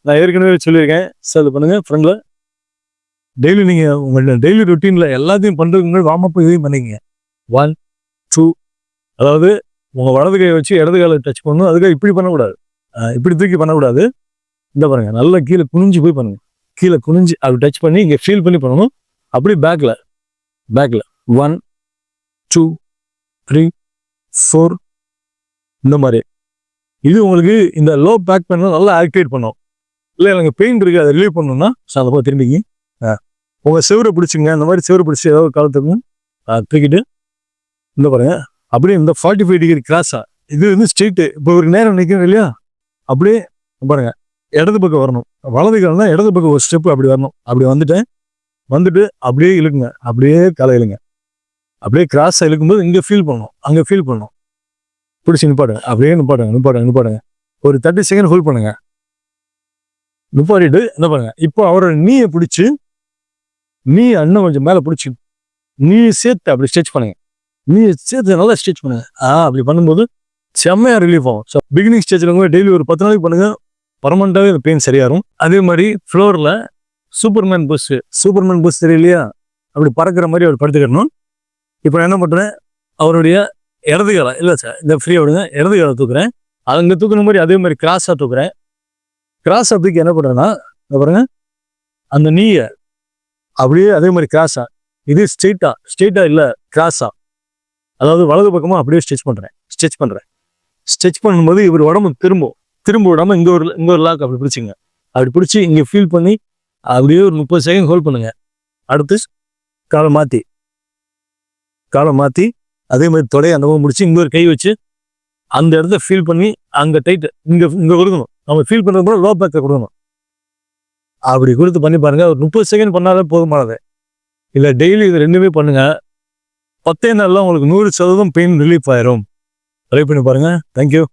நான் ஏற்கனவே சொல்லியிருக்கேன். அது பண்ணுங்க ஃப்ரெண்ட்ல. டெய்லி நீங்க உங்க டெய்லி ரொட்டீன்ல எல்லாத்தையும் பண்றதுக்கு முன்னாடி வார்ம் அப் இதையும் பண்ணிக்கங்க. 1, 2 அதாவது உங்க வலது கையை வச்சு இடது காலை டச் பண்ணணும். அதுக்காக இப்படி பண்ணக்கூடாது. இப்படி தூக்கி பண்ணக்கூடாது. இந்த பாருங்க நல்லா கீழே குனிஞ்சு போய் பண்ணுங்க. கீழே குனிஞ்சு அப்படி டச் பண்ணி இங்கே ஃபீல் பண்ணி பண்ணணும். அப்படியே பேக்ல 1, 2, 3, 4 இந்த மாதிரி. இது உங்களுக்கு இந்த லோ பேக் பண்ண நல்லா ஆக்டிவேட் பண்ணும். இல்லை எனக்கு பெயின் இருக்கு அதை ரிலீவ் பண்ணணும்னா அதை போய் திரும்பிங்க. உங்க செவரை பிடிச்சிங்க. அந்த மாதிரி செவரை பிடிச்சி ஏதாவது காலத்துக்கும் தூக்கிட்டு இந்த பாருங்க அப்படியே இந்த 45 டிகிரி கிராஸா இது வந்து ஸ்ட்ரெயிட்டு. இப்போ ஒரு நேரம் நிற்கணும் இல்லையா, அப்படியே பாருங்க இடது பக்கம் வரணும். வலது காலம்னா இடது பக்கம் ஒரு ஸ்டெப்பு அப்படி வரணும். அப்படி வந்துட்டு அப்படியே இழுக்குங்க. அப்படியே காலை இழுங்க. அப்படியே கிராஸாக இழுக்கும்போது இங்கே ஃபீல் பண்ணணும், அங்கே ஃபீல் பண்ணணும். பிடிச்சி நிப்பாடுங்க. அப்படியே நிப்பாடுங்க. ஒரு 30 செகண்ட் ஹோல்ட் பண்ணுங்க. நிப்பாட்டிட்டு என்ன பண்ணுங்க, இப்போ அவரோட நீயை பிடிச்சி நீ அண்ணன் கொஞ்சம் மேலே பிடிச்சி நீ சேர்த்து அப்படி ஸ்ட்ரெச் பண்ணுங்க. நீ சேர்த்து நல்லா ஸ்ட்ரெச் பண்ணுங்க. அப்படி பண்ணும்போது செம்மையாக ரிலீஃப் ஆகும். ஸோ பிகினிங் ஸ்டேஜில் டெய்லி ஒரு 10 நாளைக்கு பண்ணுங்க. பர்மனெண்ட்டாகவே அந்த பெயின் சரியாகும். அதே மாதிரி ஃப்ளோரில் சூப்பர்மேன் புஷ் தெரியலையா, அப்படி பறக்கிற மாதிரி அவர் படுத்துக்கணும். இப்போ என்ன பண்ணுறேன், அவருடைய இடது காலை இல்லை சார் இந்த ஃப்ரீயாக விடுங்க. இடது காலை தூக்குறேன். அங்கே தூக்குற மாதிரி அதே மாதிரி கிராஸாக தூக்குறேன். கிராஸாக தூக்கி என்ன பண்ணுறேன்னா பாருங்க அந்த நீயை அப்படியே அதே மாதிரி கிராஸா, இது ஸ்ட்ரெயிட்டா இல்லை கிராஸா, அதாவது வலது பக்கமாக அப்படியே ஸ்ட்ரெச் பண்ணும்போது இவர் உடம்பு திரும்ப விடாமல் இங்கே ஒரு லாக் அப்படி பிடிச்சிங்க. அப்படி பிடிச்சி இங்கே ஃபீல் பண்ணி அப்படியே ஒரு 30 செகண்ட் ஹோல்ட் பண்ணுங்க. அடுத்து காலை மாற்றி அதே மாதிரி தொடையை அந்த பக்கம் முடிச்சு இங்கே ஒரு கை வச்சு அந்த இடத்த ஃபீல் பண்ணி அங்கே டைட்டு இங்கே கொடுக்கணும். நம்ம ஃபீல் பண்ணுறது கூட லோ பேக்கை கொடுக்கணும். அப்படி கொடுத்து பண்ணி பாருங்க. ஒரு 30 செகண்ட் பண்ணாலே போதுமானது. இல்லை டெய்லி இது ரெண்டுமே பண்ணுங்க. 10 நாள்ல உங்களுக்கு 100% பெயின் ரிலீஃப் ஆயிரும். ட்ரை பண்ணி பாருங்க. தேங்க்யூ.